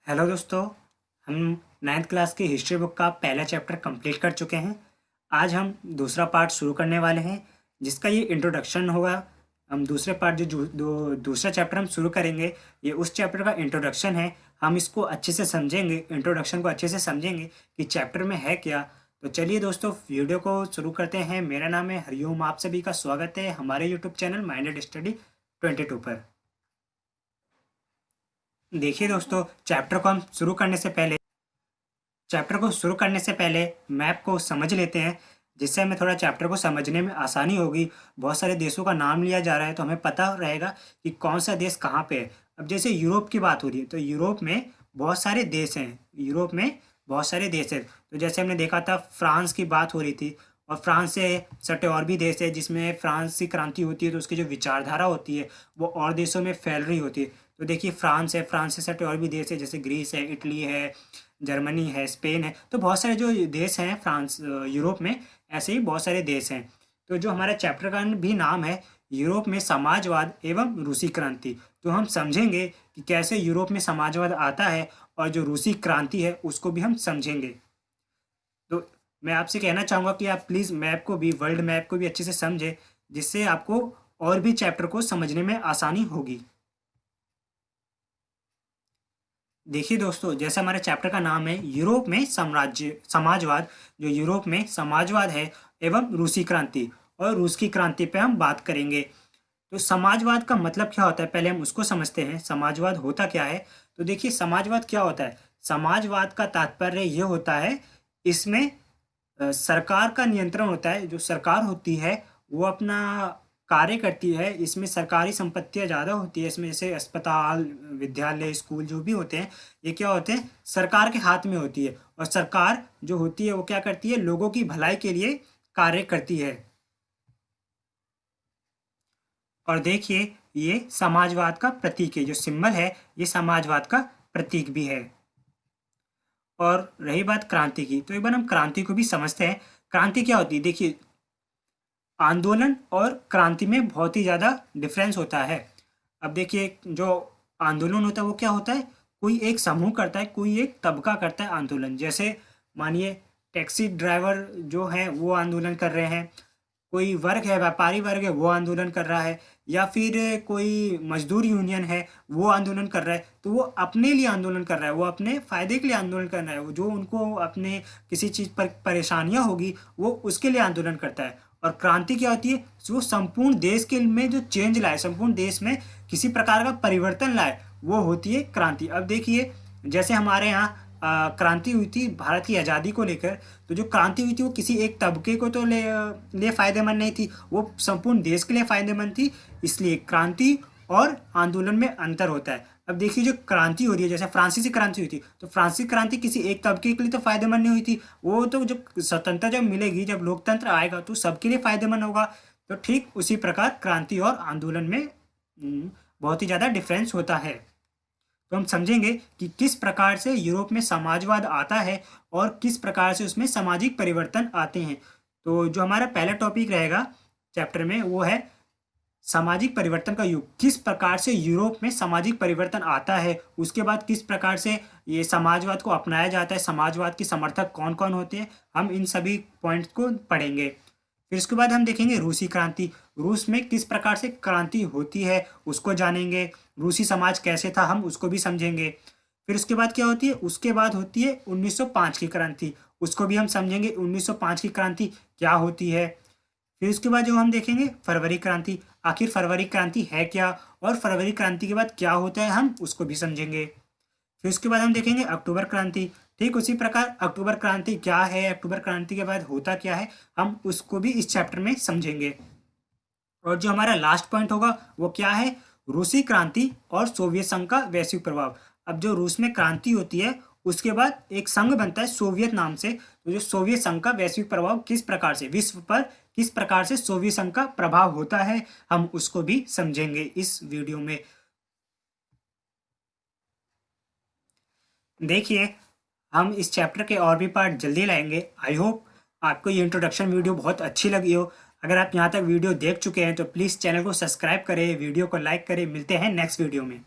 Hello दोस्तों। हम ninth class की हिस्ट्री बुक का पहला चैप्टर कंप्लीट कर चुके हैं। आज हम दूसरा पार्ट शुरू करने वाले हैं जिसका ये इंट्रोडक्शन होगा। हम दूसरे पार्ट दूसरा चैप्टर हम शुरू करेंगे, ये उस चैप्टर का इंट्रोडक्शन है। हम इसको अच्छे से समझेंगे, इंट्रोडक्शन को अच्छे से समझेंगे कि चैप्टर में है क्या। तो चलिए दोस्तों, वीडियो को शुरू करते हैं। मेरा नाम है हरिओम, आप सभी का स्वागत है हमारे यूट्यूब चैनल माइंडेड स्टडी 22 पर। देखिए दोस्तों, चैप्टर को शुरू करने से पहले मैप को समझ लेते हैं, जिससे हमें थोड़ा चैप्टर को समझने में आसानी होगी। बहुत सारे देशों का नाम लिया जा रहा है तो हमें पता रहेगा कि कौन सा देश कहाँ पे है। अब जैसे यूरोप की बात हो रही है तो यूरोप में बहुत सारे देश हैं। तो जैसे हमने देखा था, फ्रांस की बात हो रही थी, और फ्रांस से सटे और भी देश है जिसमें फ्रांस की क्रांति होती है तो उसकी जो विचारधारा होती है वो और देशों में फैल रही होती है। तो देखिए, फ्रांस से सटे और भी देश है, जैसे ग्रीस है, इटली है, जर्मनी है, स्पेन है। तो बहुत सारे जो देश हैं यूरोप में, ऐसे ही बहुत सारे देश हैं। तो जो हमारा चैप्टर का भी नाम है, यूरोप में समाजवाद एवं रूसी क्रांति। तो हम समझेंगे कि कैसे यूरोप में समाजवाद आता है, और जो रूसी क्रांति है उसको भी हम समझेंगे। तो मैं आपसे कहना चाहूँगा कि आप प्लीज़ वर्ल्ड मैप को भी अच्छे से समझें, जिससे आपको और भी चैप्टर को समझने में आसानी होगी। देखिए दोस्तों, जैसे हमारे चैप्टर का नाम है यूरोप में समाजवाद, जो यूरोप में समाजवाद है एवं रूसी क्रांति, और रूस की क्रांति पे हम बात करेंगे। तो समाजवाद का मतलब क्या होता है, पहले हम उसको समझते हैं। समाजवाद होता क्या है? तो देखिए, समाजवाद क्या होता है। समाजवाद का तात्पर्य ये होता है, इसमें सरकार का नियंत्रण होता है। जो सरकार होती है वो अपना कार्य करती है, इसमें सरकारी संपत्तियां ज़्यादा होती है। इसमें जैसे अस्पताल, विद्यालय, स्कूल जो भी होते हैं, ये क्या होते हैं, सरकार के हाथ में होती है। और सरकार जो होती है वो क्या करती है, लोगों की भलाई के लिए कार्य करती है। और देखिए, ये समाजवाद का प्रतीक है, जो सिंबल है ये समाजवाद का प्रतीक भी है। और रही बात क्रांति की, तो एक बार हम क्रांति को भी समझते हैं। क्रांति क्या होती है? देखिए, आंदोलन और क्रांति में बहुत ही ज़्यादा डिफरेंस होता है। अब देखिए, जो आंदोलन होता है वो क्या होता है, कोई एक समूह करता है, कोई एक तबका करता है आंदोलन। जैसे मानिए, टैक्सी ड्राइवर जो हैं वो आंदोलन कर रहे हैं, कोई वर्ग है, व्यापारी वर्ग है, वो आंदोलन कर रहा है, या फिर कोई मजदूर यूनियन है वो आंदोलन कर रहा है। तो वो अपने लिए आंदोलन कर रहा है, वो अपने फायदे के लिए आंदोलन कर रहा है। वो जो उनको अपने किसी चीज़ पर परेशानियां होगी वो उसके लिए आंदोलन करता है। और क्रांति क्या होती है, जो संपूर्ण देश के में जो चेंज लाए, संपूर्ण देश में किसी प्रकार का परिवर्तन लाए, वो होती है क्रांति। अब देखिए, जैसे हमारे यहाँ क्रांति हुई थी भारत की आज़ादी को लेकर, तो जो क्रांति हुई थी वो किसी एक तबके को तो लिए फायदेमंद नहीं थी, वो संपूर्ण देश के लिए फायदेमंद थी। इसलिए क्रांति और आंदोलन में अंतर होता है। अब देखिए, जो क्रांति हो रही है, जैसे फ्रांसीसी क्रांति हुई थी, तो फ्रांसीसी क्रांति किसी एक तबके के लिए तो फायदेमंद नहीं हुई थी। वो तो जब स्वतंत्रता जब मिलेगी, जब लोकतंत्र आएगा, तो सबके लिए फायदेमंद होगा। तो ठीक उसी प्रकार क्रांति और आंदोलन में बहुत ही ज़्यादा डिफरेंस होता है। तो हम समझेंगे कि किस प्रकार से यूरोप में समाजवाद आता है और किस प्रकार से उसमें सामाजिक परिवर्तन आते हैं। तो जो हमारा पहला टॉपिक रहेगा चैप्टर में, वो है सामाजिक परिवर्तन का युग। किस प्रकार से यूरोप में सामाजिक परिवर्तन आता है, उसके बाद किस प्रकार से ये समाजवाद को अपनाया जाता है, समाजवाद के समर्थक कौन कौन होते हैं, हम इन सभी पॉइंट्स को पढ़ेंगे। फिर उसके बाद हम देखेंगे रूसी क्रांति। रूस में किस प्रकार से क्रांति होती है उसको जानेंगे। रूसी समाज कैसे था, हम उसको भी समझेंगे। फिर उसके बाद क्या होती है, उसके बाद होती है 1905 की क्रांति, उसको भी हम समझेंगे 1905 की क्रांति क्या होती है। फिर उसके बाद जो हम देखेंगे फरवरी क्रांति, आखिर फरवरी क्रांति है क्या, और फरवरी क्रांति के बाद क्या होता है, हम उसको भी समझेंगे। फिर उसके बाद हम देखेंगे अक्टूबर क्रांति। ठीक उसी प्रकार अक्टूबर क्रांति क्या है, अक्टूबर क्रांति के बाद होता क्या है, हम उसको भी इस चैप्टर में समझेंगे। और जो हमारा लास्ट पॉइंट होगा वो क्या है, रूसी क्रांति और सोवियत संघ का वैश्विक प्रभाव। अब जो रूस में क्रांति होती है उसके बाद एक संघ बनता है सोवियत नाम से, तो जो सोवियत संघ का वैश्विक प्रभाव किस प्रकार से विश्व पर, किस प्रकार से सोवियत संघ का प्रभाव होता है, हम उसको भी समझेंगे इस वीडियो में। देखिए, हम इस चैप्टर के और भी पार्ट जल्दी लाएंगे। आई होप आपको ये इंट्रोडक्शन वीडियो बहुत अच्छी लगी हो। अगर आप यहाँ तक वीडियो देख चुके हैं तो प्लीज़ चैनल को सब्सक्राइब करें, वीडियो को लाइक करें। मिलते हैं नेक्स्ट वीडियो में।